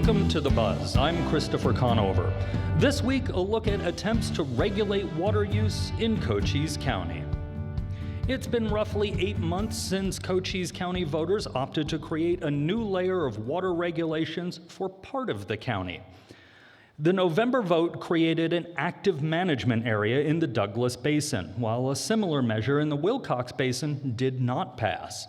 Welcome to The Buzz. I'm Christopher Conover. This week, a look at attempts to regulate water use in Cochise County. It's been roughly 8 months since Cochise County voters opted to create a new layer of water regulations for part of the county. The November vote created an active management area in the Douglas Basin, while a similar measure in the Wilcox Basin did not pass.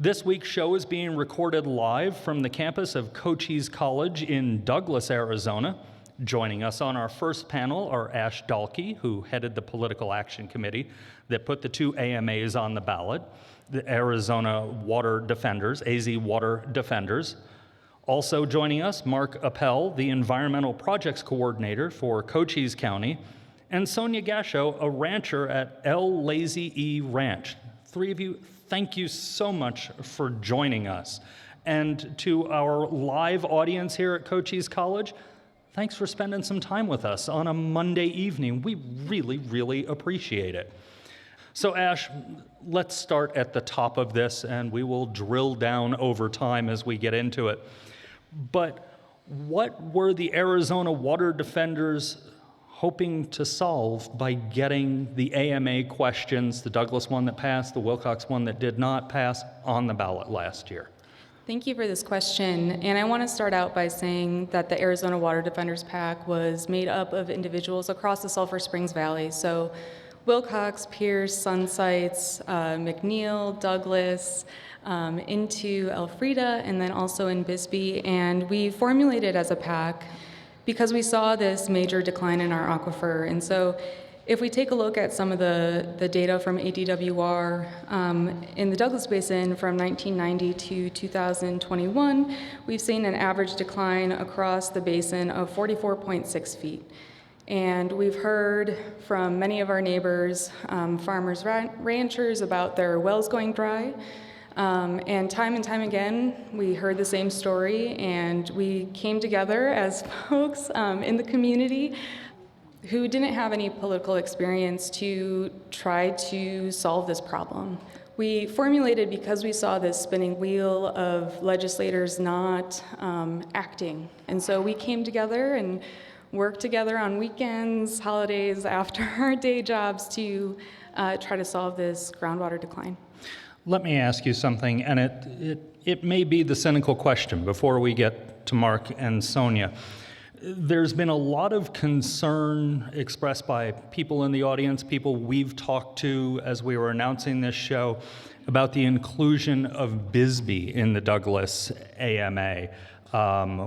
This week's show is being recorded live from the campus of Cochise College in Douglas, Arizona. Joining us on our first panel are Ash Dalkey, who headed the Political Action Committee that put the two AMAs on the ballot, the Arizona Water Defenders, AZ Water Defenders. Also joining us, Mark Appel, the Environmental Projects Coordinator for Cochise County, and Sonia Gasho, a rancher at El Lazy E Ranch. Three of you, thank you so much for joining us. And to our live audience here at Cochise College, thanks for spending some time with us on a Monday evening. We really, really appreciate it. So Ash, let's start at the top of this, and we will drill down over time as we get into it. But what were the Arizona Water Defenders hoping to solve by getting the AMA questions, the Douglas one that passed, the Wilcox one that did not pass, on the ballot last year? Thank you for this question. And I want to start out by saying that the Arizona Water Defenders PAC was made up of individuals across the Sulphur Springs Valley. So Wilcox, Pierce, Sunsites, McNeil, Douglas, into Elfrida, and then also in Bisbee. And we formulated as a PAC because we saw this major decline in our aquifer. And so if we take a look at some of the data from ADWR in the Douglas Basin from 1990 to 2021, we've seen an average decline across the basin of 44.6 feet. And we've heard from many of our neighbors, farmers, ranchers, about their wells going dry. And time again, we heard the same story, and we came together as folks in the community who didn't have any political experience to try to solve this problem. We formulated because we saw this spinning wheel of legislators not acting. And so we came together and worked together on weekends, holidays, after our day jobs to try to solve this groundwater decline. Let me ask you something, and it may be the cynical question before we get to Mark and Sonia. There's been a lot of concern expressed by people in the audience, people we've talked to as we were announcing this show, about the inclusion of Bisbee in the Douglas AMA.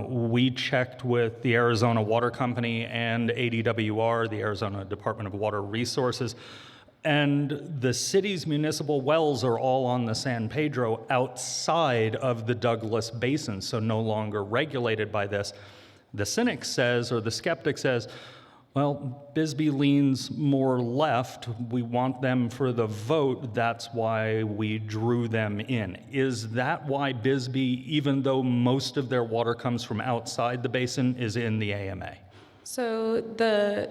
We checked with the Arizona Water Company and ADWR, the Arizona Department of Water Resources, and the city's municipal wells are all on the San Pedro outside of the Douglas Basin, so no longer regulated by this. The cynic says, or the skeptic says, well, Bisbee leans more left. We want them for the vote. That's why we drew them in. Is that why Bisbee, even though most of their water comes from outside the basin, is in the AMA? So the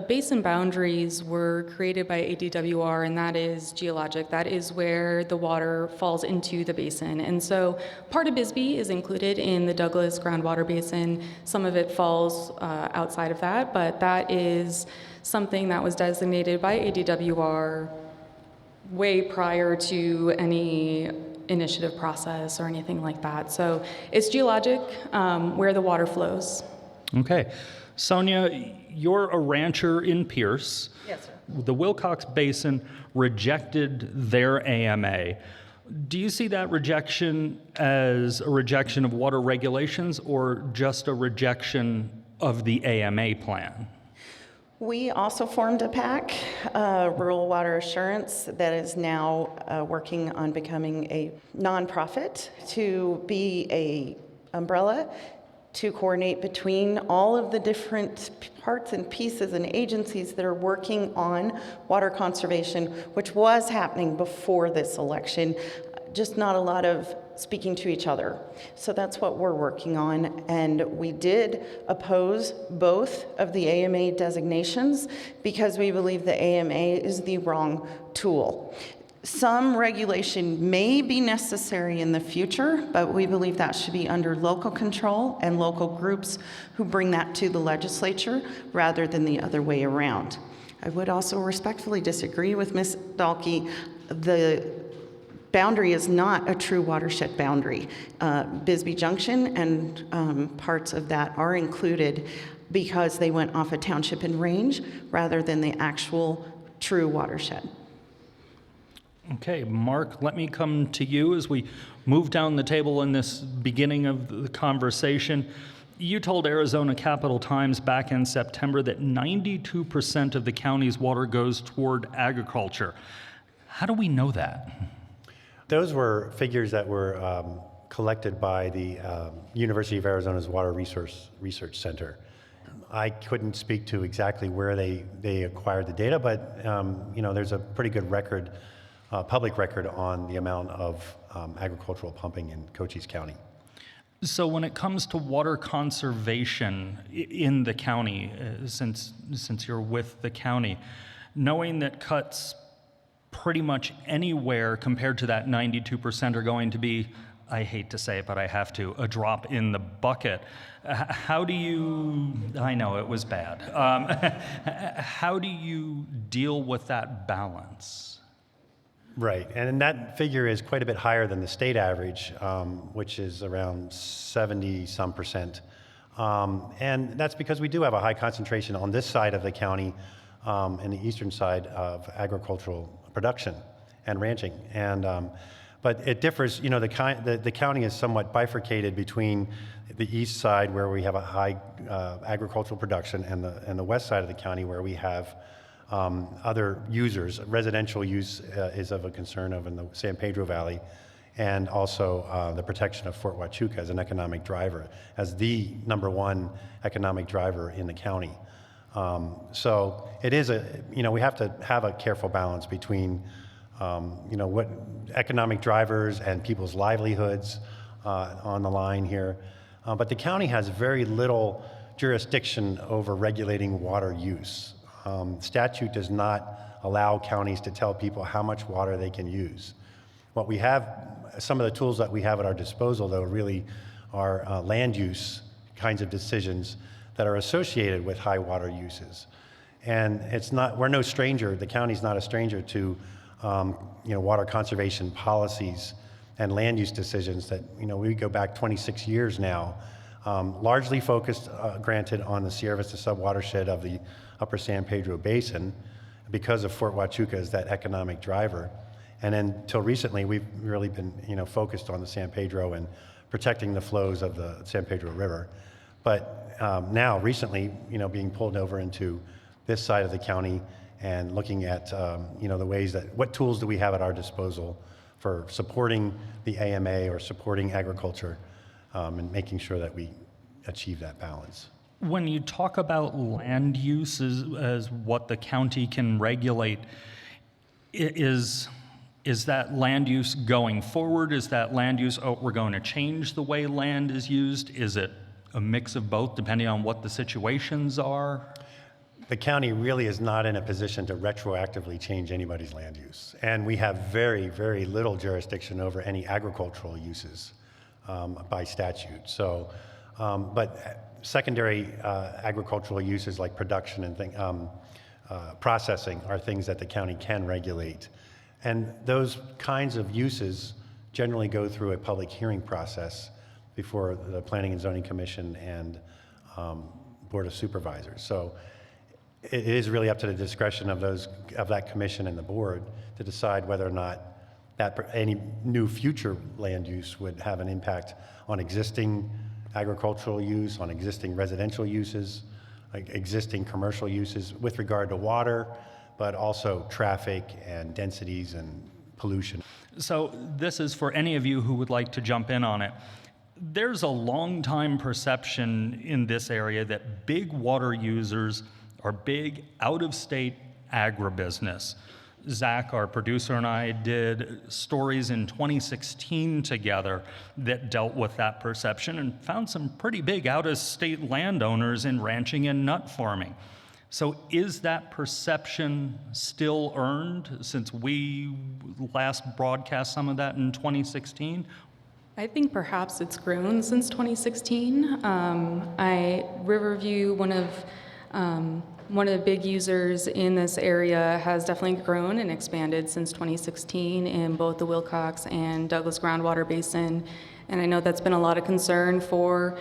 basin boundaries were created by ADWR, and that is geologic. That is where the water falls into the basin. And so part of Bisbee is included in the Douglas groundwater basin. Some of it falls outside of that, but that is something that was designated by ADWR way prior to any initiative process or anything like that. So it's geologic where the water flows. Okay. Sonia, you're a rancher in Pierce. Yes, sir. The Wilcox Basin rejected their AMA. Do you see that rejection as a rejection of water regulations or just a rejection of the AMA plan? We also formed a PAC, Rural Water Assurance, that is now working on becoming a nonprofit to be a umbrella to coordinate between all of the different parts and pieces and agencies that are working on water conservation, which was happening before this election, just not a lot of speaking to each other. So that's what we're working on, and we did oppose both of the AMA designations because we believe the AMA is the wrong tool. Some regulation may be necessary in the future, but we believe that should be under local control and local groups who bring that to the legislature rather than the other way around. I would also respectfully disagree with Ms. Dahlke. The boundary is not a true watershed boundary. Bisbee Junction and parts of that are included because they went off a township and range rather than the actual true watershed. Okay, Mark, let me come to you as we move down the table in this beginning of the conversation. You told Arizona Capital Times back in September that 92% of the county's water goes toward agriculture. How do we know that? Those were figures that were collected by the University of Arizona's Water Research Center. I couldn't speak to exactly where they acquired the data, but there's a pretty good record, public record on the amount of agricultural pumping in Cochise County. So when it comes to water conservation in the county, since you're with the county, knowing that cuts pretty much anywhere compared to that 92% are going to be, I hate to say it, but I have to, a drop in the bucket. How do you, I know it was bad, how do you deal with that balance? Right, and that figure is quite a bit higher than the state average, which is around 70-some percent. And that's because we do have a high concentration on this side of the county, in the eastern side of agricultural production and ranching. And but it differs. The county is somewhat bifurcated between the east side, where we have a high agricultural production, and the west side of the county, where we have other users. Residential use is of a concern in the San Pedro Valley, and also the protection of Fort Huachuca as an economic driver, as the #1 economic driver in the county. So it is we have to have a careful balance between, what economic drivers and people's livelihoods on the line here. But the county has very little jurisdiction over regulating water use. Statute does not allow counties to tell people how much water they can use. What we have, some of the tools that we have at our disposal, though, really are land use kinds of decisions that are associated with high water uses. And we're no stranger, the county's not a stranger to water conservation policies and land use decisions that, we go back 26 years now, largely focused, granted, on the Sierra Vista subwatershed of the Upper San Pedro Basin because of Fort Huachuca as that economic driver. And then until recently, we've really been, focused on the San Pedro and protecting the flows of the San Pedro River. But now, recently, being pulled over into this side of the county and looking at, the ways that, what tools do we have at our disposal for supporting the AMA or supporting agriculture, and making sure that we achieve that balance. When you talk about land use as what the county can regulate, is that land use going forward? Is that land use, we're going to change the way land is used? Is it a mix of both, depending on what the situations are? The county really is not in a position to retroactively change anybody's land use. And we have very, very little jurisdiction over any agricultural uses by statute. So, but secondary agricultural uses like production and processing are things that the county can regulate. And those kinds of uses generally go through a public hearing process before the Planning and Zoning Commission and Board of Supervisors. So it is really up to the discretion of that commission and the board to decide whether or not any new future land use would have an impact on existing agricultural use, on existing residential uses, existing commercial uses with regard to water, but also traffic and densities and pollution. So this is for any of you who would like to jump in on it. There's a long-time perception in this area that big water users are big out-of-state agribusiness. Zach, our producer, and I did stories in 2016 together that dealt with that perception and found some pretty big out-of-state landowners in ranching and nut farming. So is that perception still earned since we last broadcast some of that in 2016? I think perhaps it's grown since 2016. Riverview, one of the big users in this area, has definitely grown and expanded since 2016 in both the Wilcox and Douglas groundwater basin. And I know that's been a lot of concern for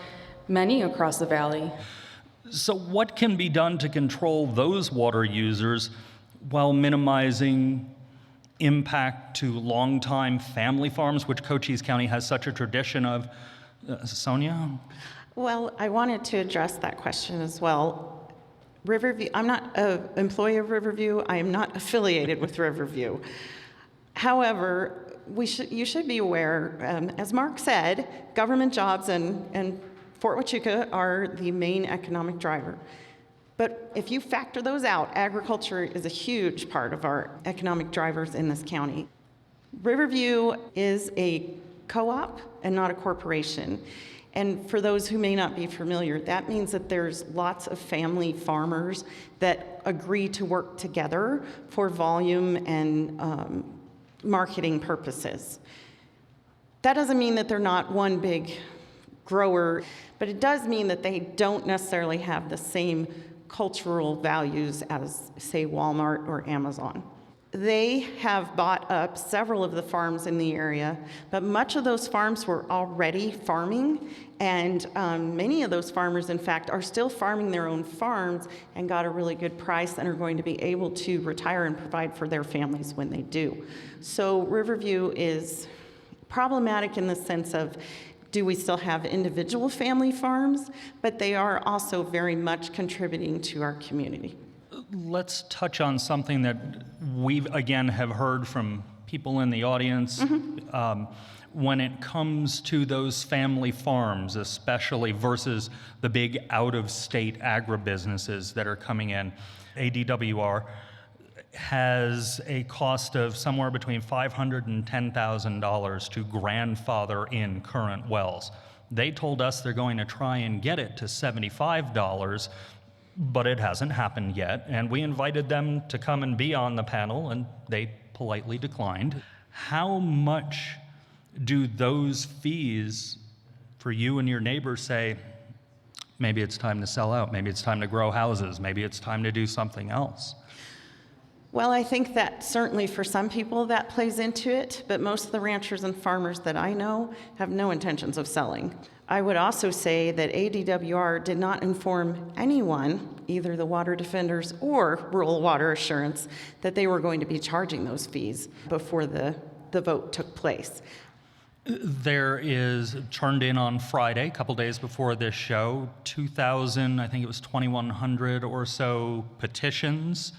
many across the valley. So what can be done to control those water users while minimizing impact to longtime family farms, which Cochise County has such a tradition of? Sonia? Well, I wanted to address that question as well. Riverview, I'm not an employee of Riverview. I am not affiliated with Riverview. However, you should be aware, as Mark said, government jobs and Fort Huachuca are the main economic driver. But if you factor those out, agriculture is a huge part of our economic drivers in this county. Riverview is a co-op and not a corporation. And for those who may not be familiar, that means that there's lots of family farmers that agree to work together for volume and marketing purposes. That doesn't mean that they're not one big grower, but it does mean that they don't necessarily have the same cultural values as, say, Walmart or Amazon. They have bought up several of the farms in the area, but much of those farms were already farming, and many of those farmers, in fact, are still farming their own farms and got a really good price and are going to be able to retire and provide for their families when they do. So Riverview is problematic in the sense of, do we still have individual family farms? But they are also very much contributing to our community. Let's touch on something that we, again, have heard from people in the audience. When it comes to those family farms, especially versus the big out-of-state agribusinesses that are coming in, ADWR has a cost of somewhere between $500 and $10,000 to grandfather in current wells. They told us they're going to try and get it to $75, but it hasn't happened yet, and we invited them to come and be on the panel, and they politely declined. How much do those fees for you and your neighbors say, maybe it's time to sell out, maybe it's time to grow houses, maybe it's time to do something else? Well, I think that certainly for some people that plays into it, but most of the ranchers and farmers that I know have no intentions of selling. I would also say that ADWR did not inform anyone, either the Water Defenders or Rural Water Assurance, that they were going to be charging those fees before the vote took place. There is, turned in on Friday, a couple days before this show, 2,000, I think it was 2,100 or so petitions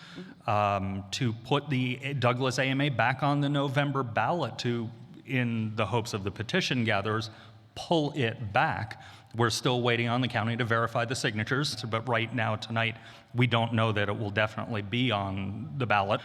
to put the Douglas AMA back on the November ballot to, in the hopes of the petition gatherers, pull it back. We're still waiting on the county to verify the signatures, but right now, tonight, we don't know that it will definitely be on the ballot.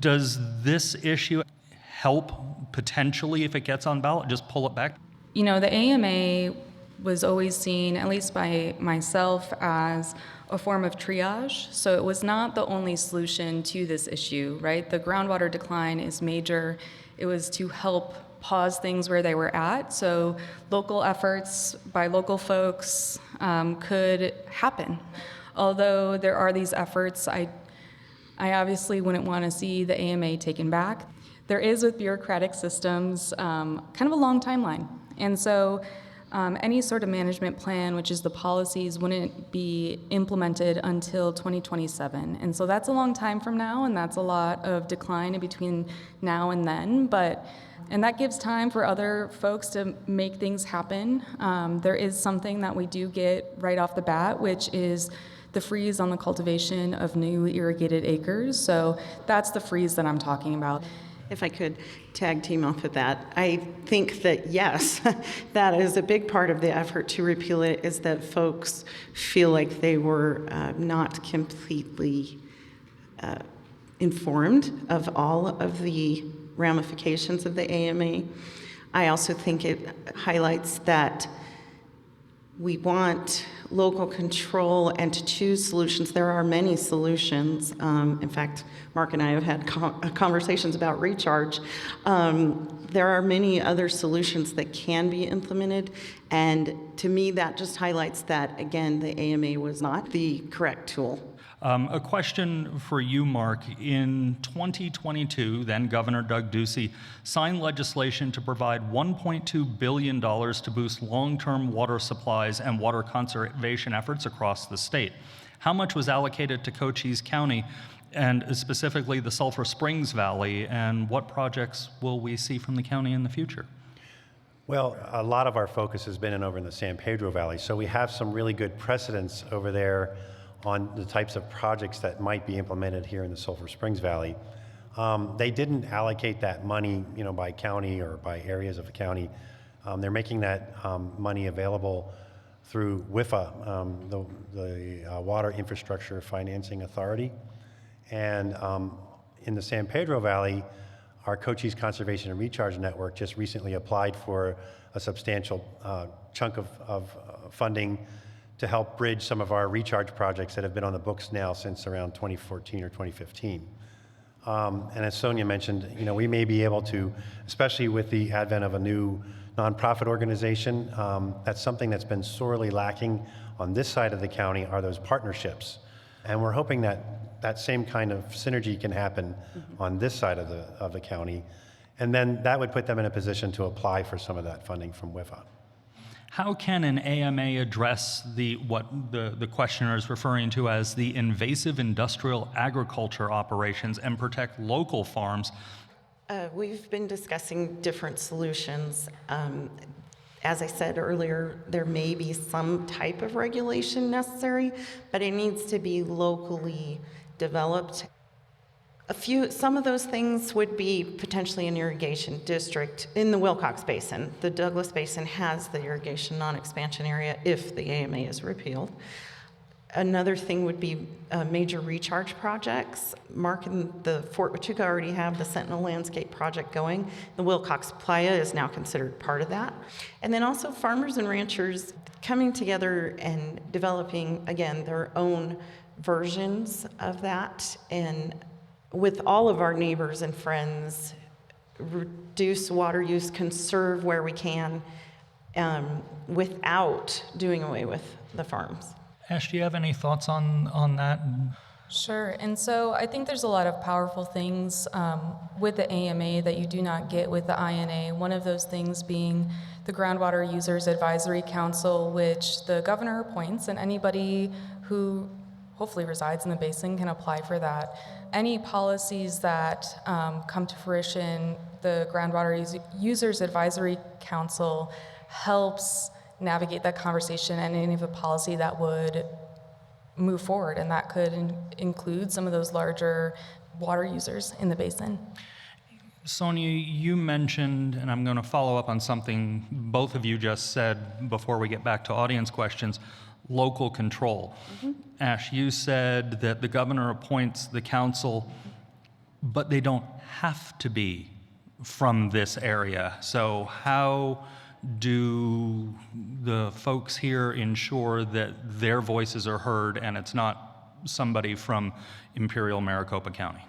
Does this issue help potentially if it gets on ballot, just pull it back? You know, the AMA was always seen, at least by myself, as a form of triage. So it was not the only solution to this issue, right? The groundwater decline is major. It was to help pause things where they were at. So local efforts by local folks could happen. Although there are these efforts, I obviously wouldn't want to see the AMA taken back. There is, with bureaucratic systems, kind of a long timeline. And so any sort of management plan, which is the policies, wouldn't be implemented until 2027. And so that's a long time from now, and that's a lot of decline in between now and then. And that gives time for other folks to make things happen. There is something that we do get right off the bat, which is the freeze on the cultivation of new irrigated acres. So that's the freeze that I'm talking about. If I could tag team off of that, I think that yes, that is a big part of the effort to repeal it, is that folks feel like they were not completely informed of all of the ramifications of the AMA. I also think it highlights that we want local control and to choose solutions. There are many solutions. In fact, Mark and I have had conversations about recharge. There are many other solutions that can be implemented, and to me that just highlights that, again, the AMA was not the correct tool. A question for you, Mark. In 2022, then Governor Doug Ducey signed legislation to provide $1.2 billion to boost long-term water supplies and water conservation efforts across the state. How much was allocated to Cochise County, and specifically the Sulphur Springs Valley, and what projects will we see from the county in the future? Well, a lot of our focus has been over in the San Pedro Valley, so we have some really good precedents over there on the types of projects that might be implemented here in the Sulphur Springs Valley. They didn't allocate that money, by county or by areas of the county. They're making that money available through WIFA, the Water Infrastructure Financing Authority. And in the San Pedro Valley, our Cochise Conservation and Recharge Network just recently applied for a substantial chunk of funding to help bridge some of our recharge projects that have been on the books now since around 2014 or 2015. And as Sonia mentioned, we may be able to, especially with the advent of a new nonprofit organization, that's something that's been sorely lacking on this side of the county are those partnerships. And we're hoping that that same kind of synergy can happen on this side of the county. And then that would put them in a position to apply for some of that funding from WIFA. How can an AMA address what the questioner is referring to as the invasive industrial agriculture operations and protect local farms? We've been discussing different solutions. As I said earlier, there may be some type of regulation necessary, but it needs to be locally developed. Some of those things would be potentially an irrigation district in the Wilcox Basin. The Douglas Basin has the irrigation non-expansion area if the AMA is repealed. Another thing would be major recharge projects. Mark and the Fort Huachuca already have the Sentinel Landscape project going. The Wilcox Playa is now considered part of that. And then also farmers and ranchers coming together and developing, again, their own versions of that, and with all of our neighbors and friends, reduce water use, conserve where we can, without doing away with the farms. Ash, do you have any thoughts on that? Sure. And so I think there's a lot of powerful things with the AMA that you do not get with the INA. One of those things being the Groundwater Users Advisory Council, which the governor appoints, and anybody who hopefully resides in the basin can apply for that. Any policies that come to fruition, the Groundwater Users Advisory Council helps navigate that conversation and any of the policy that would move forward, and that could include some of those larger water users in the basin. Sonia, you mentioned, and I'm going to follow up on something both of you just said before we get back to audience questions, local control. Ash, you said that the governor appoints the council, but they don't have to be from this area. So how do the folks here ensure that their voices are heard and it's not somebody from Imperial Maricopa County?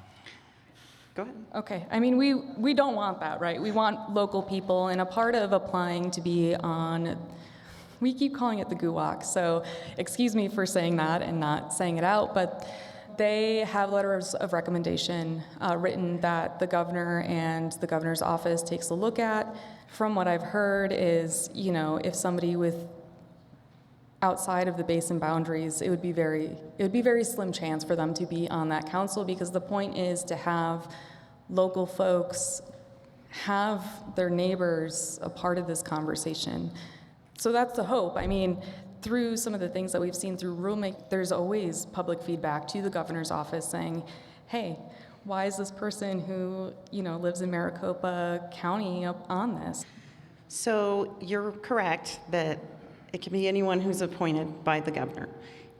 Go ahead. Okay, I mean, we don't want that, right? We want local people, and a part of applying to be on, we keep calling it the GUWOC, so excuse me for saying that and not saying it out, but they have letters of recommendation written that the governor and the governor's office takes a look at. From what I've heard is, if somebody with outside of the basin boundaries, it would be very slim chance for them to be on that council, because the point is to have local folks have their neighbors a part of this conversation. So that's the hope. I mean, through some of the things that we've seen through rulemaking, there's always public feedback to the governor's office saying, hey, why is this person who, lives in Maricopa County up on this? So you're correct that it can be anyone who's appointed by the governor.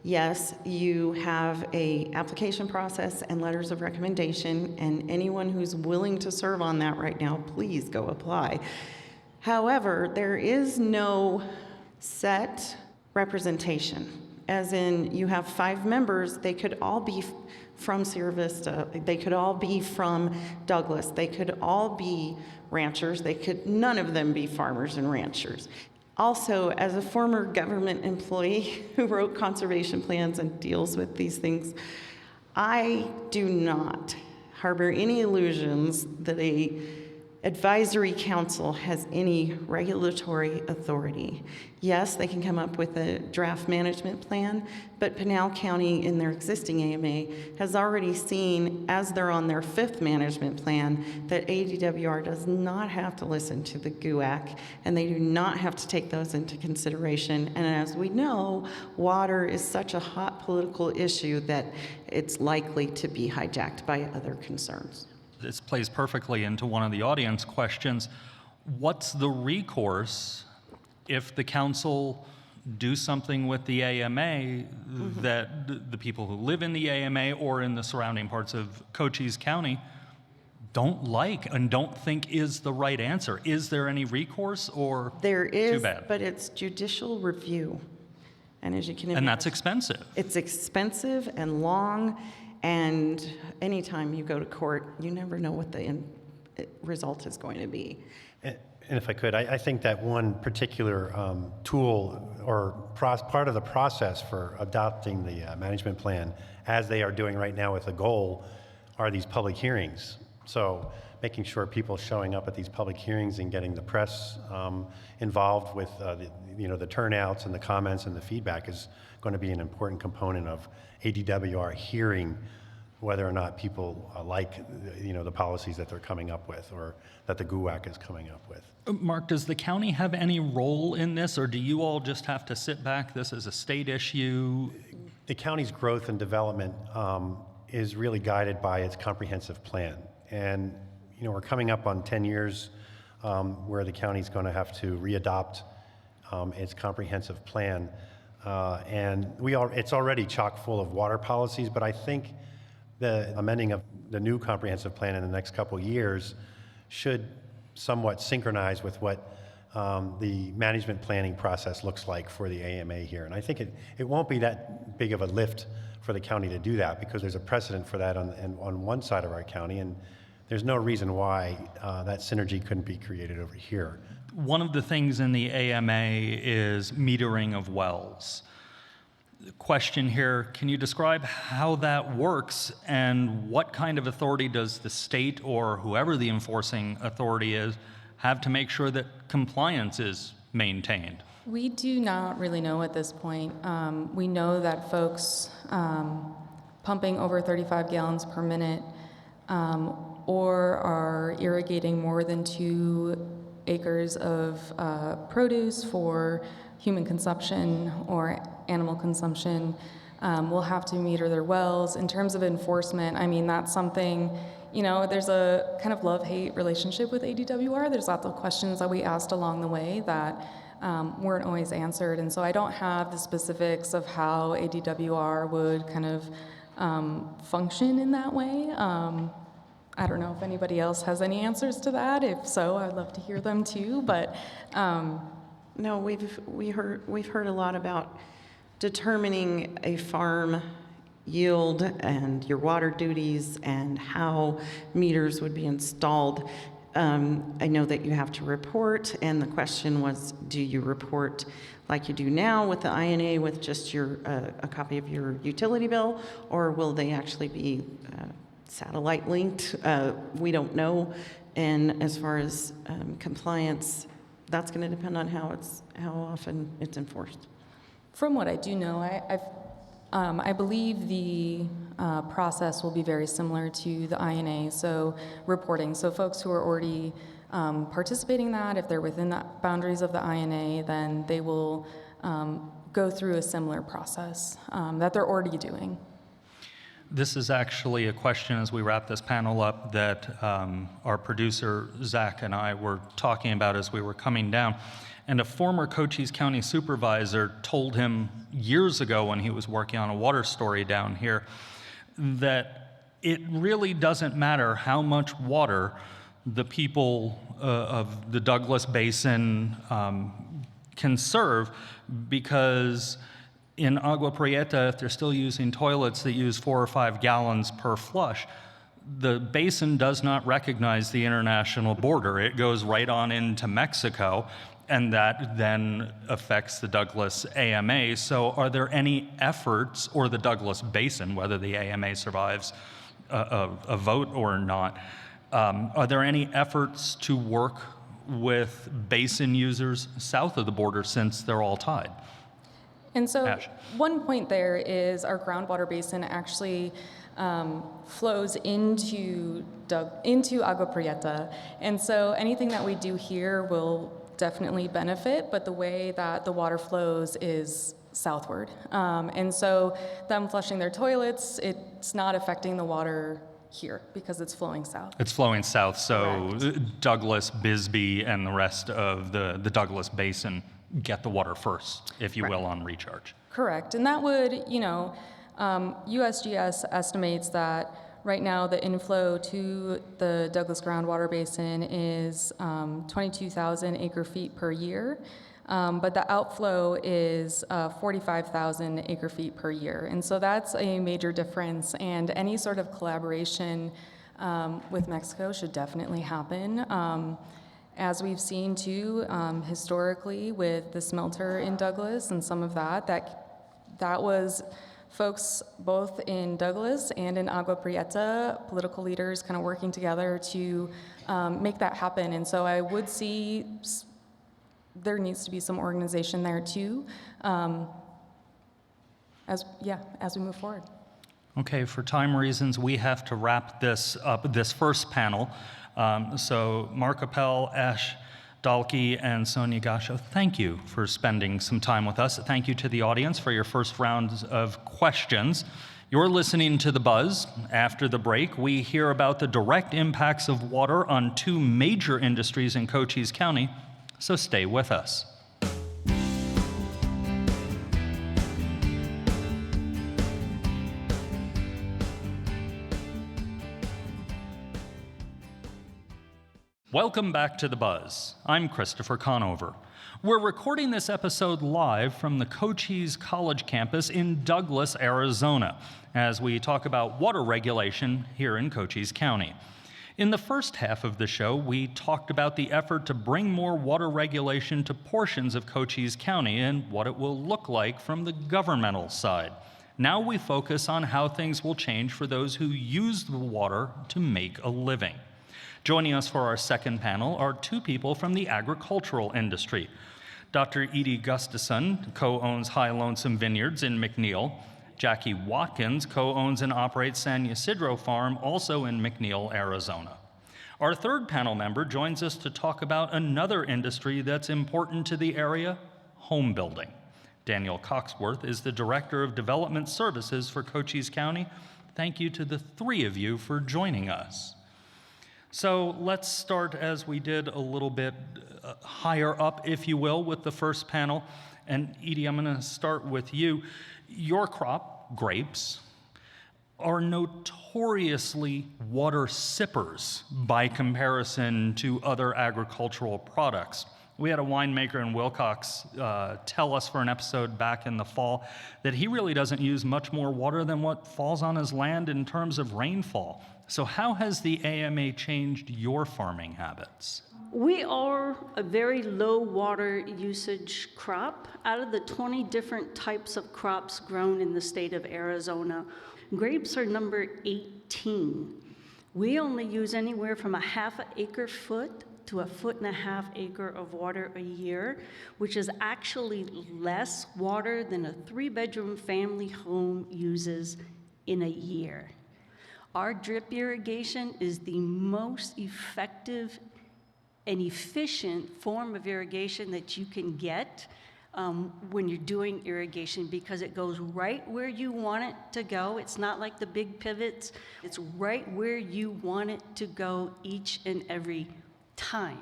Yes, you have a application process and letters of recommendation, and anyone who's willing to serve on that right now, please go apply. However, there is no set representation. As in, you have 5 members, they could all be from Sierra Vista, they could all be from Douglas, they could all be ranchers, none of them be farmers and ranchers. Also, as a former government employee who wrote conservation plans and deals with these things, I do not harbor any illusions that a advisory council has any regulatory authority. Yes, they can come up with a draft management plan, but Pinal County in their existing AMA has already seen, as they're on their 5th management plan, that ADWR does not have to listen to the GUAC, and they do not have to take those into consideration. And as we know, water is such a hot political issue that it's likely to be hijacked by other concerns. This plays perfectly into one of the audience questions. What's the recourse if the council do something with the AMA that the people who live in the AMA or in the surrounding parts of Cochise County don't like and don't think is the right answer? Is there any recourse, or there is, too bad? But it's judicial review. And as you can imagine, And that's expensive. It's expensive and long. And anytime you go to court, you never know what the end result is going to be. And if I could, I think that one particular tool or part of the process for adopting the management plan, as they are doing right now with the goal, are these public hearings. So making sure people showing up at these public hearings and getting the press involved with the turnouts and the comments and the feedback is going to be an important component of ADWR hearing whether or not people like the policies that they're coming up with or that the GUAC is coming up with. Mark, does the county have any role in this, or do you all just have to sit back? This is a state issue. The county's growth and development is really guided by its comprehensive plan. And we're coming up on 10 years where the county's going to have to readopt its comprehensive plan. And it's already chock full of water policies, but I think the amending of the new comprehensive plan in the next couple of years should somewhat synchronize with what the management planning process looks like for the AMA here. And I think it won't be that big of a lift for the county to do that, because there's a precedent for that on one side of our county, and there's no reason why that synergy couldn't be created over here. One of the things in the AMA is metering of wells. The question here, can you describe how that works, and what kind of authority does the state or whoever the enforcing authority is have to make sure that compliance is maintained? We do not really know at this point. We know that folks pumping over 35 gallons per minute or are irrigating more than 2 acres of produce for human consumption or animal consumption will have to meter their wells. In terms of enforcement, I mean, that's something, there's a kind of love-hate relationship with ADWR. There's lots of questions that we asked along the way that weren't always answered. And so I don't have the specifics of how ADWR would kind of function in that way. I don't know if anybody else has any answers to that. If so, I'd love to hear them too. But no, we've heard a lot about determining a farm yield and your water duties and how meters would be installed. I know that you have to report, and the question was, do you report like you do now with the INA with just a copy of your utility bill, or will they actually be satellite linked? We don't know. And as far as compliance, that's going to depend on how often it's enforced. From what I do know, I believe the process will be very similar to the INA, so reporting. So folks who are already participating in that, if they're within the boundaries of the INA, then they will go through a similar process that they're already doing. This is actually a question, as we wrap this panel up, that our producer, Zach, and I were talking about as we were coming down. And a former Cochise County supervisor told him years ago when he was working on a water story down here that it really doesn't matter how much water the people of the Douglas Basin can serve, because in Agua Prieta, if they're still using toilets that use 4 or 5 gallons per flush, the basin does not recognize the international border. It goes right on into Mexico, and that then affects the Douglas AMA. So are there any efforts, or the Douglas Basin, whether the AMA survives a vote or not, are there any efforts to work with basin users south of the border, since they're all tied? And so Ash. one point there is our groundwater basin actually flows into Agua Prieta. And so anything that we do here will definitely benefit, but the way that the water flows is southward. And so them flushing their toilets, it's not affecting the water here because it's flowing south. It's flowing south, so Correct. Douglas, Bisbee, and the rest of the Douglas Basin get the water first, if you will, on recharge. Correct. And that would, USGS estimates that right now the inflow to the Douglas groundwater basin is 22,000 acre feet per year. But the outflow is 45,000 acre feet per year. And so that's a major difference, and any sort of collaboration with Mexico should definitely happen. As we've seen too, historically with the smelter in Douglas and some of that was folks both in Douglas and in Agua Prieta, political leaders kind of working together to make that happen. And so I would see there needs to be some organization there too, as we move forward. Okay, for time reasons, we have to wrap this up, this first panel. So Mark Appel, Ash Dalkey, and Sonia Gasho, thank you for spending some time with us. Thank you to the audience for your first round of questions. You're listening to The Buzz. After the break, we hear about the direct impacts of water on 2 major industries in Cochise County, so stay with us. Welcome back to The Buzz. I'm Christopher Conover. We're recording this episode live from the Cochise College campus in Douglas, Arizona, as we talk about water regulation here in Cochise County. In the first half of the show, we talked about the effort to bring more water regulation to portions of Cochise County and what it will look like from the governmental side. Now we focus on how things will change for those who use the water to make a living. Joining us for our second panel are 2 people from the agricultural industry. Dr. Edie Gustafson co-owns High Lonesome Vineyards in McNeil. Jackie Watkins co-owns and operates San Ysidro Farm, also in McNeil, Arizona. Our third panel member joins us to talk about another industry that's important to the area, home building. Daniel Coxworth is the Director of Development Services for Cochise County. Thank you to the 3 of you for joining us. So let's start, as we did, a little bit higher up, if you will, with the first panel. And Edie, I'm going to start with you. Your crop, grapes, are notoriously water sippers by comparison to other agricultural products. We had a winemaker in Wilcox tell us for an episode back in the fall that he really doesn't use much more water than what falls on his land in terms of rainfall. So how has the AMA changed your farming habits? We are a very low water usage crop. Out of the 20 different types of crops grown in the state of Arizona, grapes are number 18. We only use anywhere from a half acre foot to a 1.5 acres of water a year, which is actually less water than a 3-bedroom family home uses in a year. Our drip irrigation is the most effective and efficient form of irrigation that you can get when you're doing irrigation, because it goes right where you want it to go. It's not like the big pivots. It's right where you want it to go each and every time.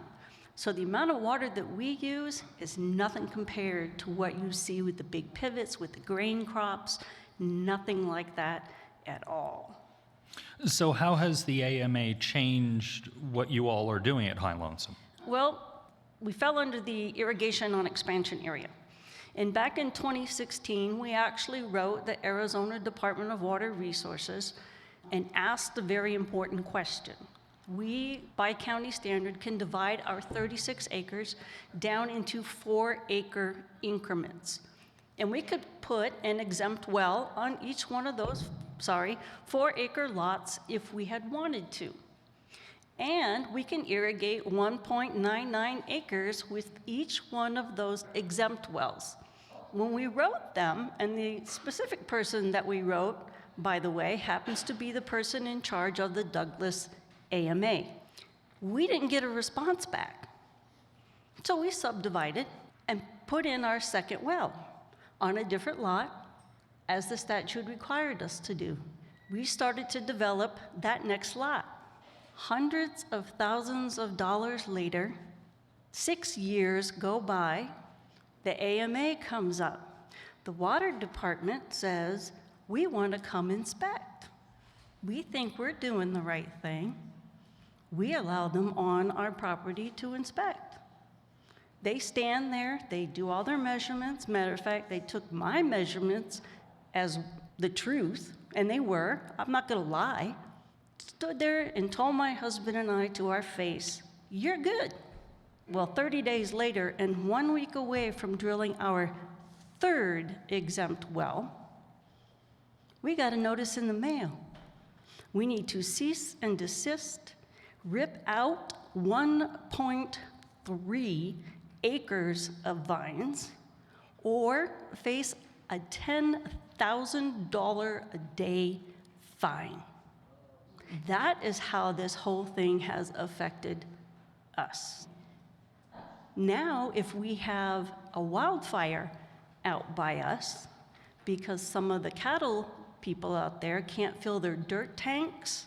So the amount of water that we use is nothing compared to what you see with the big pivots, with the grain crops, nothing like that at all. So how has the AMA changed what you all are doing at High Lonesome? Well, we fell under the irrigation on expansion area. And back in 2016, we actually wrote the Arizona Department of Water Resources and asked a very important question. We, by county standard, can divide our 36 acres down into 4-acre increments. And we could put an exempt well on each one of those, 4-acre lots if we had wanted to. And we can irrigate 1.99 acres with each one of those exempt wells. When we wrote them, and the specific person that we wrote, by the way, happens to be the person in charge of the Douglas AMA, we didn't get a response back. So we subdivided and put in our second well on a different lot, as the statute required us to do. We started to develop that next lot. Hundreds of thousands of dollars later, 6 years go by, the AMA comes up. The water department says, we want to come inspect. We think we're doing the right thing. We allow them on our property to inspect. They stand there, they do all their measurements. Matter of fact, they took my measurements as the truth, and they were, I'm not gonna lie, stood there and told my husband and I to our face, you're good. Well, 30 days later, and 1 week away from drilling our 3rd exempt well, we got a notice in the mail. We need to cease and desist, rip out 1.3 acres of vines, or face a $10,000 a day fine. That is how this whole thing has affected us. Now, if we have a wildfire out by us, because some of the cattle people out there can't fill their dirt tanks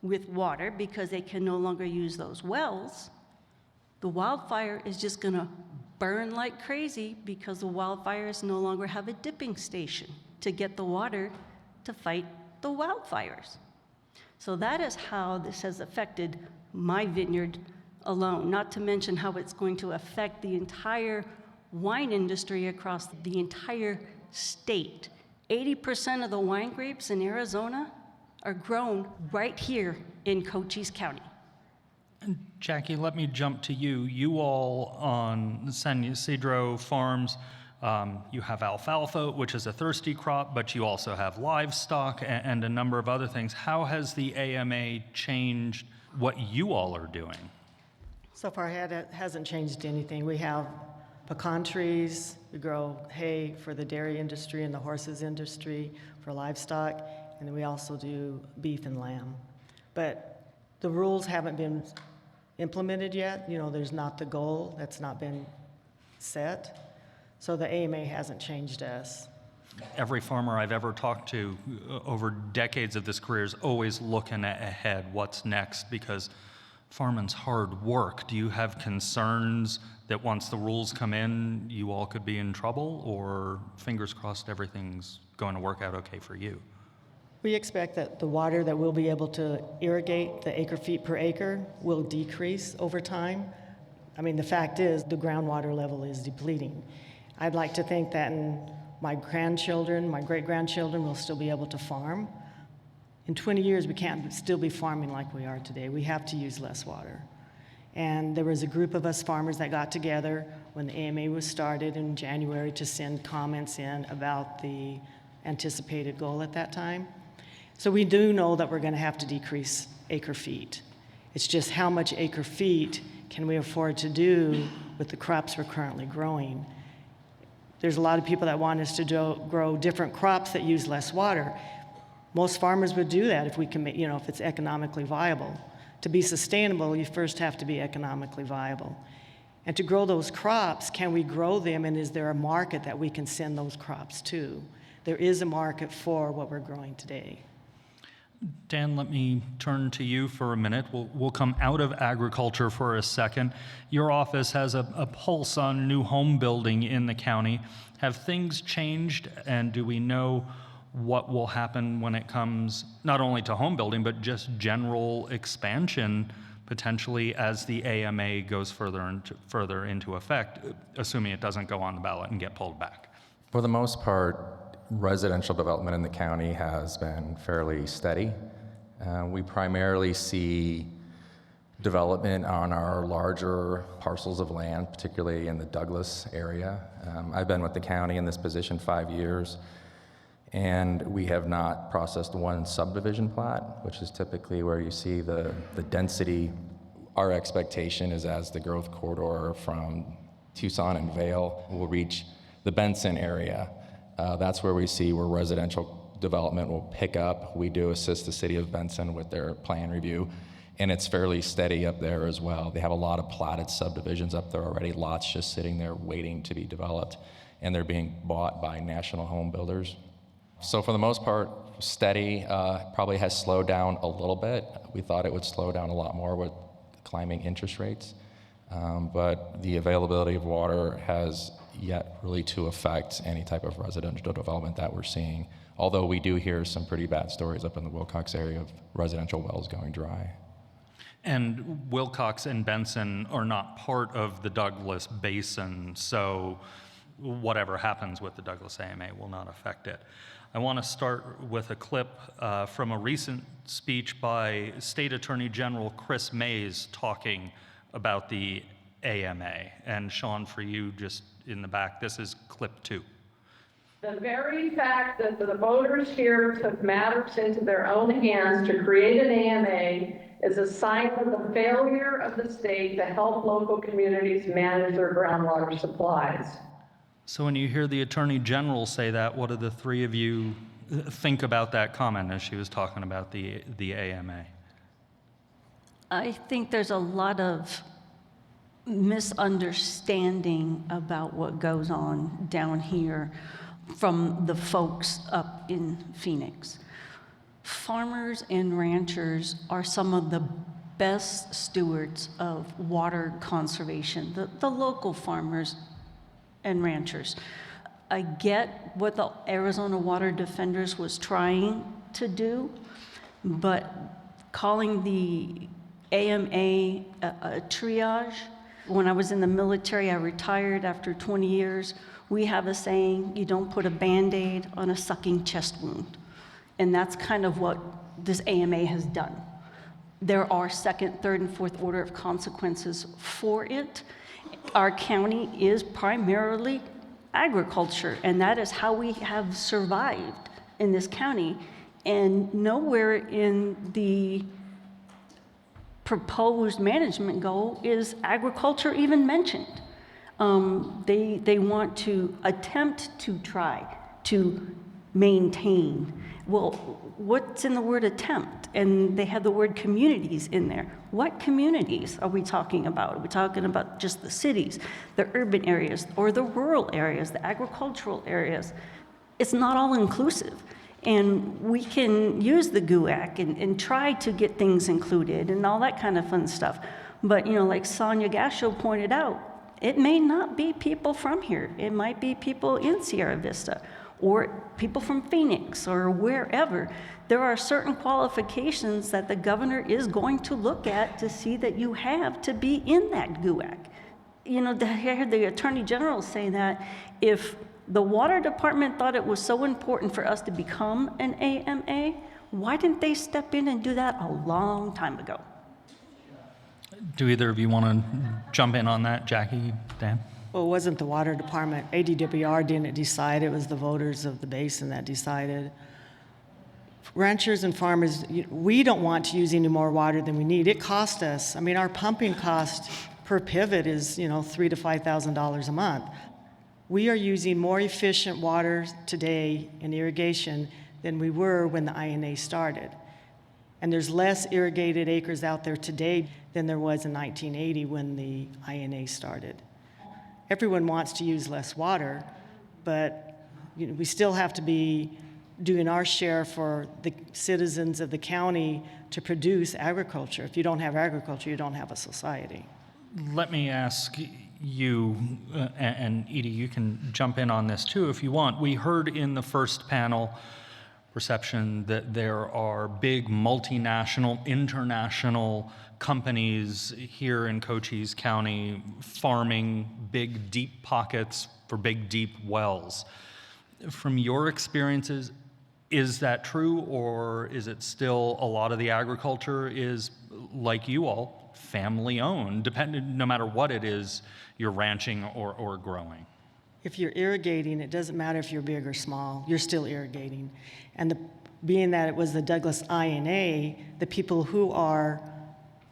with water because they can no longer use those wells, the wildfire is just gonna burn like crazy because the wildfires no longer have a dipping station to get the water to fight the wildfires. So that is how this has affected my vineyard alone, not to mention how it's going to affect the entire wine industry across the entire state. 80% of the wine grapes in Arizona are grown right here in Cochise County. Jackie, let me jump to you. You all on San Ysidro Farms, you have alfalfa, which is a thirsty crop, but you also have livestock and a number of other things. How has the AMA changed what you all are doing? So far, it hasn't changed anything. We have pecan trees, we grow hay for the dairy industry and the horses industry for livestock, and then we also do beef and lamb. But the rules haven't been implemented yet. You know, there's not the goal, that's not been set. So the AMA hasn't changed us. Every farmer I've ever talked to over decades of this career is always looking ahead, what's next, because farming's hard work. Do you have concerns that once the rules come in, you all could be in trouble, or fingers crossed everything's going to work out okay for you? We expect that the water that we'll be able to irrigate, the acre feet per acre, will decrease over time. I mean, the fact is the groundwater level is depleting. I'd like to think that my grandchildren, my great-grandchildren will still be able to farm. In 20 years, we can't still be farming like we are today. We have to use less water. And there was a group of us farmers that got together when the AMA was started in January to send comments in about the anticipated goal at that time. So we do know that we're going to have to decrease acre feet. It's just how much acre feet can we afford to do with the crops we're currently growing. There's a lot of people that want us to grow different crops that use less water. Most farmers would do that if we can, if it's economically viable. To be sustainable, you first have to be economically viable. And to grow those crops, can we grow them, and is there a market that we can send those crops to? There is a market for what we're growing today. Dan, let me turn to you for a minute. We'll come out of agriculture for a second. Your office has a pulse on new home building in the county. Have things changed, and do we know what will happen when it comes not only to home building, but just general expansion potentially as the AMA goes further into effect, assuming it doesn't go on the ballot and get pulled back? For the most part, residential development in the county has been fairly steady. We primarily see development on our larger parcels of land, particularly in the Douglas area. I've been with the county in this position 5 years, and we have not processed one subdivision plat, which is typically where you see the density. Our expectation is as the growth corridor from Tucson and Vail will reach the Benson area, that's where we see where residential development will pick up. We do assist the city of Benson with their plan review, and it's fairly steady up there as well. They have a lot of platted subdivisions up there already, lots just sitting there waiting to be developed, and they're being bought by national home builders. So for the most part, steady, probably has slowed down a little bit. We thought it would slow down a lot more with climbing interest rates, but the availability of water has yet really to affect any type of residential development that we're seeing, although we do hear some pretty bad stories up in the Wilcox area of residential wells going dry. And Wilcox and Benson are not part of the Douglas Basin, so whatever happens with the Douglas AMA will not affect it. I want to start with a clip from a recent speech by State Attorney General Chris Mays talking about the AMA. And Sean, for you, just in the back, this is clip 2. The very fact that the voters here took matters into their own hands to create an AMA is a sign of the failure of the state to help local communities manage their groundwater supplies. So when you hear the Attorney General say that, what do the three of you think about that comment as she was talking about the AMA? I think there's a lot of misunderstanding about what goes on down here from the folks up in Phoenix. Farmers and ranchers are some of the best stewards of water conservation, the local farmers and ranchers. I get what the Arizona Water Defenders was trying to do, but calling the AMA a triage. When I was in the military, I retired after 20 years. We have a saying, you don't put a Band-Aid on a sucking chest wound. And that's kind of what this AMA has done. There are second, third, and fourth order of consequences for it. Our county is primarily agriculture, and that is how we have survived in this county. And nowhere in the proposed management goal is agriculture even mentioned. They want to attempt to try to maintain. Well, what's in the word attempt? And they have the word communities in there. What communities are we talking about? Are we talking about just the cities, the urban areas, or the rural areas, the agricultural areas? It's not all inclusive. And we can use the GUAC and try to get things included and all that kind of fun stuff. But, you know, like Sonia Gasho pointed out, it may not be people from here. It might be people in Sierra Vista or people from Phoenix or wherever. There are certain qualifications that the governor is going to look at to see that you have to be in that GUAC. You know, I heard the Attorney General say that if the Water Department thought it was so important for us to become an AMA, why didn't they step in and do that a long time ago? Do either of you want to jump in on that, Jackie, Dan? Well, it wasn't the Water Department. ADWR didn't decide. It was the voters of the basin that decided. Ranchers and farmers, we don't want to use any more water than we need. It cost us. I mean, our pumping cost per pivot is, $3,000 to $5,000 a month. We are using more efficient water today in irrigation than we were when the INA started. And there's less irrigated acres out there today than there was in 1980 when the INA started. Everyone wants to use less water, but we still have to be doing our share for the citizens of the county to produce agriculture. If you don't have agriculture, you don't have a society. Let me ask you, and Edie, you can jump in on this too if you want. We heard in the first panel perception that there are big multinational, international companies here in Cochise County farming big, deep pockets for big, deep wells. From your experiences, is that true, or is it still a lot of the agriculture is, like you all, family-owned, no matter what it is you're ranching or growing? If you're irrigating, it doesn't matter if you're big or small, you're still irrigating. And being that it was the Douglas INA, the people who are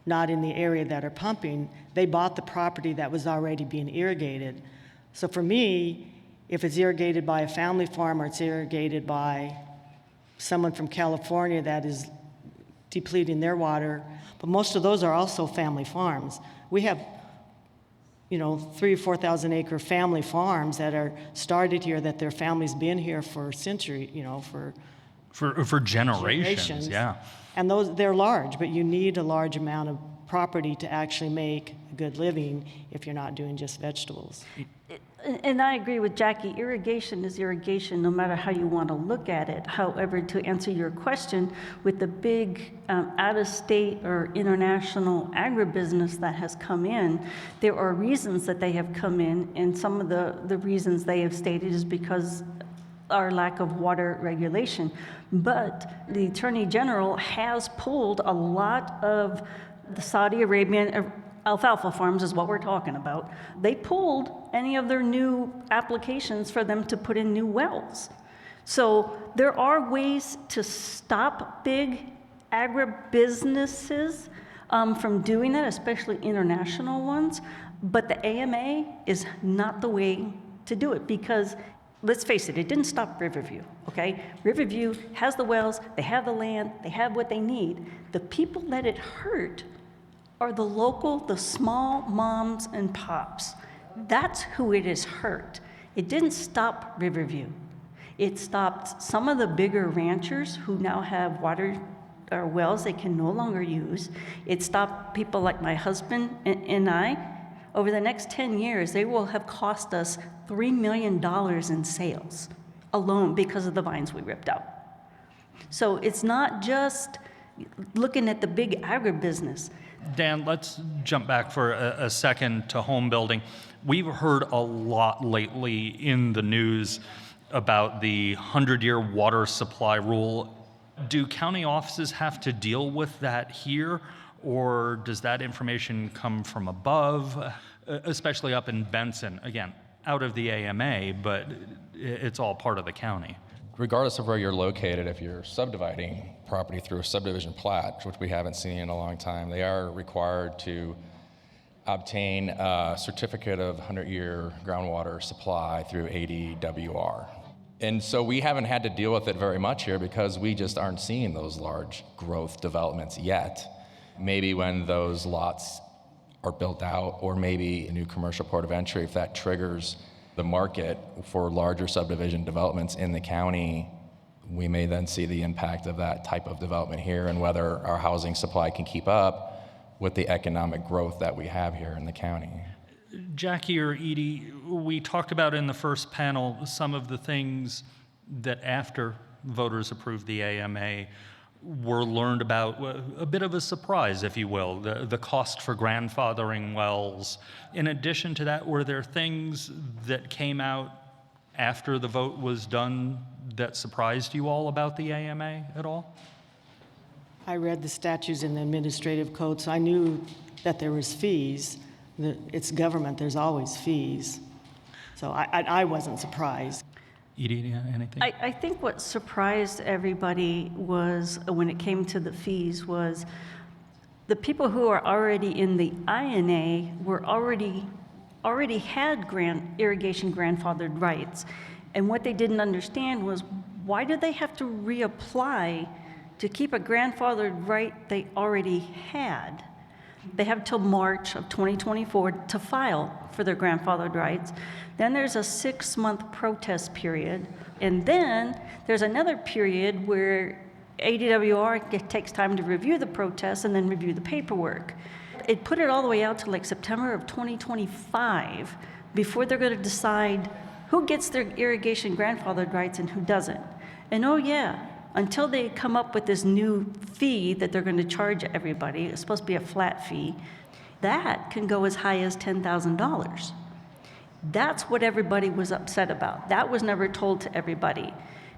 not in the area that are pumping, they bought the property that was already being irrigated. So for me, if it's irrigated by a family farm or it's irrigated by someone from California that is depleting their water, but most of those are also family farms. We have 3,000 or 4,000 acre family farms that are started here, that their families been here for centuries, for generations, yeah. And they're large, but you need a large amount of property to actually make a good living if you're not doing just vegetables. And I agree with Jackie. Irrigation is irrigation, no matter how you want to look at it. However, to answer your question, with the big out-of-state or international agribusiness that has come in, there are reasons that they have come in, and some of the reasons they have stated is because our lack of water regulation. But the Attorney General has pulled a lot of the Saudi Arabian alfalfa farms is what we're talking about. They pulled any of their new applications for them to put in new wells. So there are ways to stop big agribusinesses from doing that, especially international ones. But the AMA is not the way to do it, because let's face it, it didn't stop Riverview, okay? Riverview has the wells, they have the land, they have what they need. The people that it hurt are the small moms and pops. That's who it has hurt. It didn't stop Riverview. It stopped some of the bigger ranchers who now have water or wells they can no longer use. It stopped people like my husband and I. Over the next 10 years, they will have cost us $3 million in sales alone because of the vines we ripped out. So it's not just looking at the big agribusiness. Dan, let's jump back for a second to home building. We've heard a lot lately in the news about the 100-year water supply rule. Do county offices have to deal with that here, or does that information come from above, especially up in Benson? Again, out of the AMA, but it's all part of the county. Regardless of where you're located, if you're subdividing property through a subdivision plat, which we haven't seen in a long time, they are required to obtain a certificate of 100-year groundwater supply through ADWR. And so we haven't had to deal with it very much here because we just aren't seeing those large growth developments yet. Maybe when those lots are built out, or maybe a new commercial port of entry, if that triggers the market for larger subdivision developments in the county, we may then see the impact of that type of development here and whether our housing supply can keep up with the economic growth that we have here in the county. Jackie or Edie, we talked about in the first panel some of the things that after voters approved the AMA were learned about, a bit of a surprise, if you will, the cost for grandfathering wells. In addition to that, were there things that came out after the vote was done that surprised you all about the AMA at all? I read the statutes in the administrative code, so I knew that there was fees. It's government, there's always fees. So I wasn't surprised. Edie, anything? I think what surprised everybody was, when it came to the fees, was the people who are already in the INA were already had irrigation grandfathered rights. And what they didn't understand was, why do they have to reapply to keep a grandfathered right they already had? They have till March of 2024 to file for their grandfathered rights. Then there's a 6-month protest period. And then there's another period where ADWR takes time to review the protests and then review the paperwork. It put it all the way out to like September of 2025 before they're going to decide who gets their irrigation grandfathered rights and who doesn't. And oh yeah, until they come up with this new fee that they're going to charge everybody. It's supposed to be a flat fee. That can go as high as $10,000. That's what everybody was upset about. That was never told to everybody.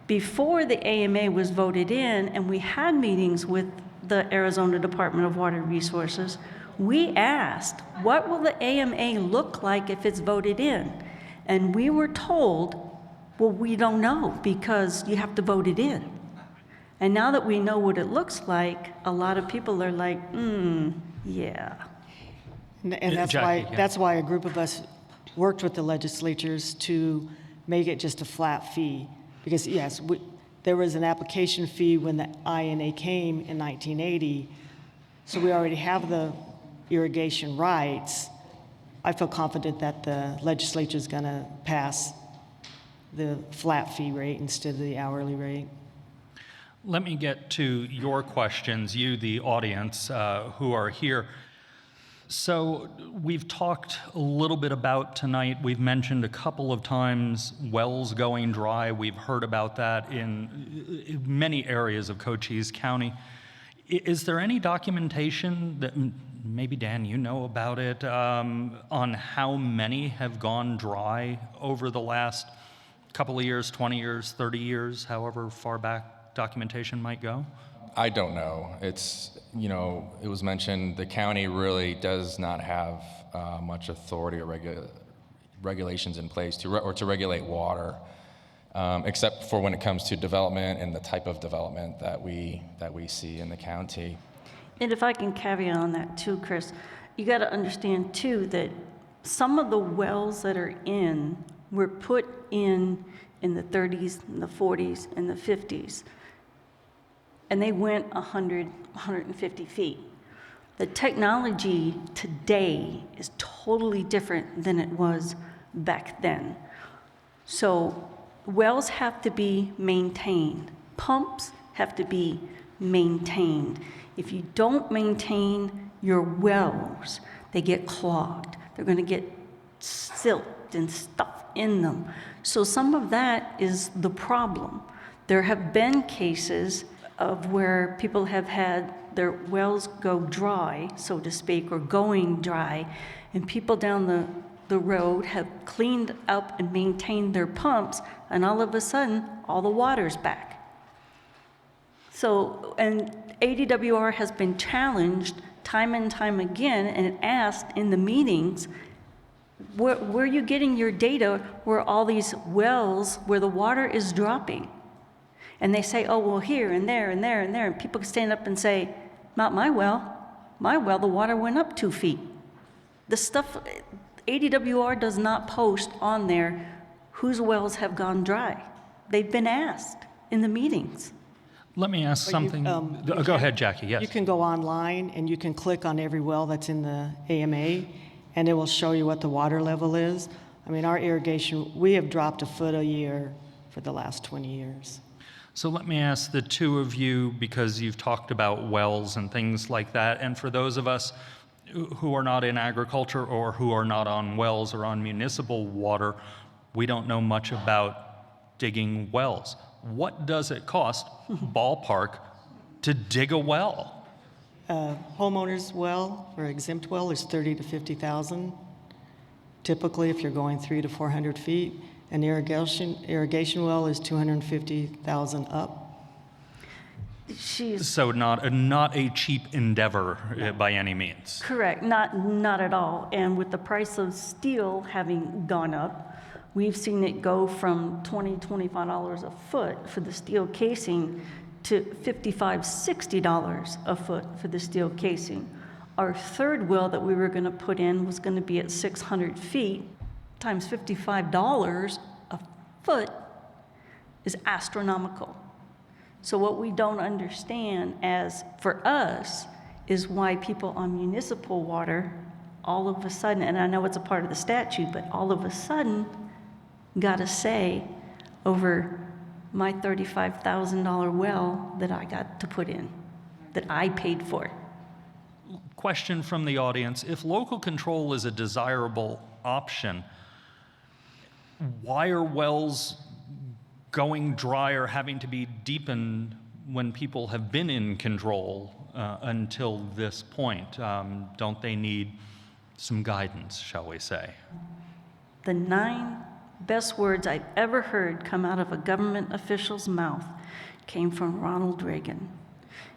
Before the AMA was voted in and we had meetings with the Arizona Department of Water Resources, we asked, what will the AMA look like if it's voted in? And we were told, well, we don't know because you have to vote it in. And now that we know what it looks like, a lot of people are like, yeah. And that's Jackie, yeah. that's why a group of us worked with the legislatures to make it just a flat fee. Because yes, there was an application fee when the INA came in 1980, so we already have the irrigation rights. I feel confident that the legislature is going to pass the flat fee rate instead of the hourly rate. Let me get to your questions, you, the audience, who are here. So we've talked a little bit about tonight, we've mentioned a couple of times wells going dry. We've heard about that in many areas of Cochise County. Is there any documentation that, maybe Dan, you know about it, on how many have gone dry over the last couple of years, 20 years, 30 years, however far back documentation might go? I don't know. It's, it was mentioned the county really does not have much authority or regulations in place to regulate water, except for when it comes to development and the type of development that we see in the county. And if I can caveat on that too, Chris, you got to understand too that some of the wells that are in were put in the 30s, and the 40s, and the 50s. And they went 100, 150 feet. The technology today is totally different than it was back then. So wells have to be maintained. Pumps have to be maintained. If you don't maintain your wells, they get clogged. They're going to get silt and stuff in them. So some of that is the problem. There have been cases of where people have had their wells go dry, so to speak, or going dry, and people down the road have cleaned up and maintained their pumps, and all of a sudden, all the water's back. So, and ADWR has been challenged time and time again and asked in the meetings, where are you getting your data where all these wells, where the water is dropping? And they say, oh, well, here and there and there and there. And people stand up and say, not my well. My well, the water went up 2 feet. The stuff, ADWR does not post on there whose wells have gone dry. They've been asked in the meetings. Let me ask something. Go ahead, Jackie, yes. You can go online and you can click on every well that's in the AMA, and it will show you what the water level is. I mean, our irrigation, we have dropped a foot a year for the last 20 years. So let me ask the two of you, because you've talked about wells and things like that, and for those of us who are not in agriculture or who are not on wells or on municipal water, we don't know much about digging wells. What does it cost, ballpark, to dig a well? Homeowner's well or exempt well is $30,000 to $50,000. Typically, if you're going 300 to 400 feet, an irrigation well is $250,000 up. So not a cheap endeavor by any means. Correct, not at all. And with the price of steel having gone up, we've seen it go from $20, $25 a foot for the steel casing to $55, $60 a foot for the steel casing. Our third well that we were going to put in was going to be at 600 feet times $55 a foot is astronomical. So what we don't understand as for us is why people on municipal water all of a sudden, and I know it's a part of the statute, but all of a sudden got a say over my $35,000 well that I got to put in, that I paid for. Question from the audience: if local control is a desirable option, why are wells going dry or having to be deepened when people have been in control until this point? Don't they need some guidance, shall we say? The 9 best words I've ever heard come out of a government official's mouth came from Ronald Reagan.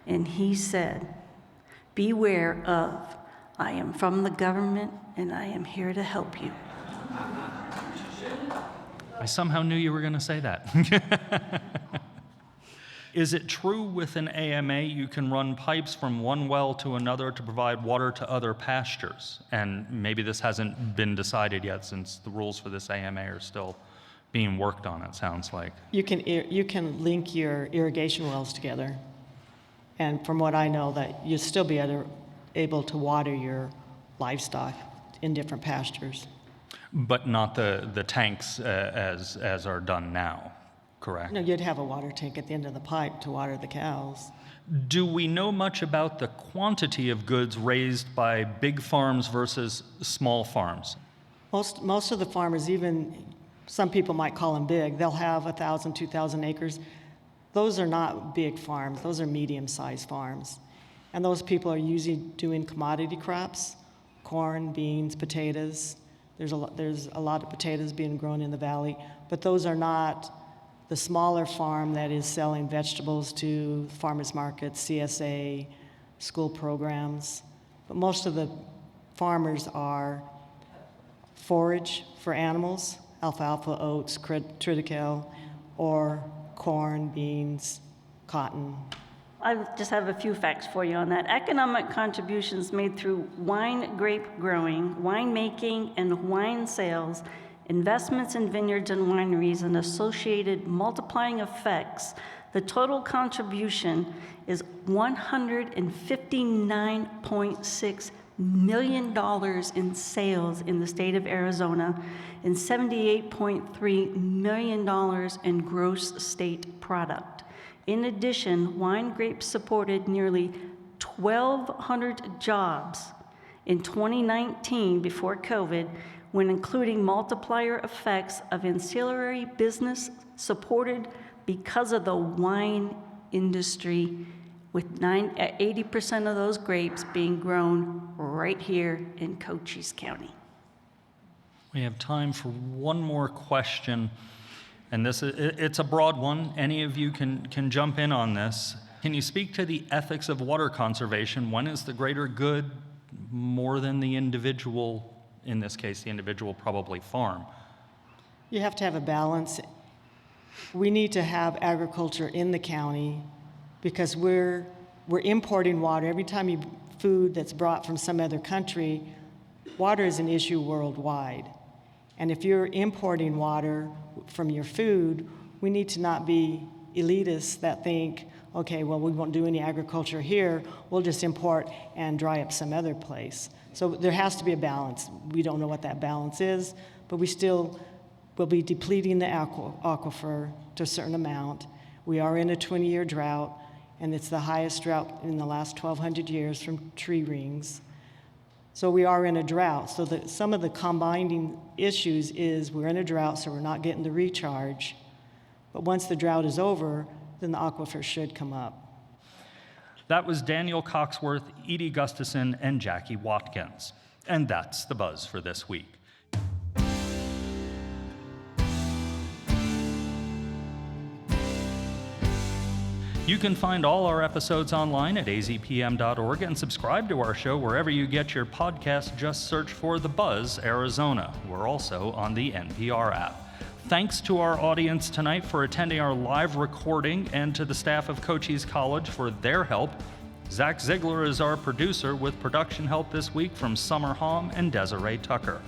And he said, "Beware of, I am from the government and I am here to help you." I somehow knew you were going to say that. Is it true with an AMA you can run pipes from one well to another to provide water to other pastures? And maybe this hasn't been decided yet since the rules for this AMA are still being worked on, it sounds like. You can link your irrigation wells together. And from what I know, that you'll still be able to water your livestock in different pastures. But not the tanks as are done now, correct? No, you'd have a water tank at the end of the pipe to water the cows. Do we know much about the quantity of goods raised by big farms versus small farms? Most of the farmers, even some people might call them big, they'll have 1,000, 2,000 acres. Those are not big farms, those are medium-sized farms. And those people are usually doing commodity crops, corn, beans, potatoes. There's a lot of potatoes being grown in the valley, but those are not the smaller farm that is selling vegetables to farmers markets, CSA, school programs. But most of the farmers are forage for animals, alfalfa, oats, triticale, or corn, beans, cotton. I just have a few facts for you on that. Economic contributions made through wine grape growing, winemaking, and wine sales, investments in vineyards and wineries, and associated multiplying effects. The total contribution is $159.6 million in sales in the state of Arizona and $78.3 million in gross state product. In addition, wine grapes supported nearly 1,200 jobs in 2019 before COVID, when including multiplier effects of ancillary business supported because of the wine industry, with 80% of those grapes being grown right here in Cochise County. We have time for one more question, and it's a broad one. Any of you can jump in on this. Can you speak to the ethics of water conservation? When is the greater good more than the individual, in this case, the individual probably farm? You have to have a balance. We need to have agriculture in the county because we're importing water. Every time food that's brought from some other country, water is an issue worldwide. And if you're importing water from your food, we need to not be elitists that think, okay, well, we won't do any agriculture here, we'll just import and dry up some other place. So there has to be a balance. We don't know what that balance is, but we still will be depleting the aquifer to a certain amount. We are in a 20-year drought, and it's the highest drought in the last 1,200 years from tree rings. So we are in a drought. So some of the combining issues is we're in a drought, so we're not getting the recharge. But once the drought is over, then the aquifer should come up. That was Daniel Coxworth, Edie Gustafson, and Jackie Watkins. And that's the buzz for this week. You can find all our episodes online at azpm.org and subscribe to our show wherever you get your podcast. Just search for The Buzz Arizona. We're also on the NPR app. Thanks to our audience tonight for attending our live recording and to the staff of Cochise College for their help. Zach Ziegler is our producer with production help this week from Summer Hom and Desiree Tucker.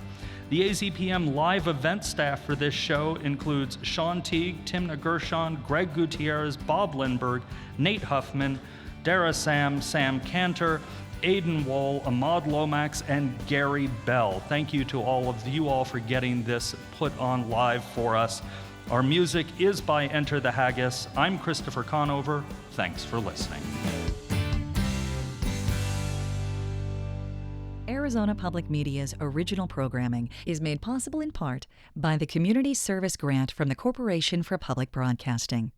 The AZPM live event staff for this show includes Sean Teague, Timna Gershon, Greg Gutierrez, Bob Lindberg, Nate Huffman, Dara Sam Cantor, Aiden Wall, Ahmad Lomax, and Gary Bell. Thank you to all of you all for getting this put on live for us. Our music is by Enter the Haggis. I'm Christopher Conover. Thanks for listening. Arizona Public Media's original programming is made possible in part by the Community Service Grant from the Corporation for Public Broadcasting.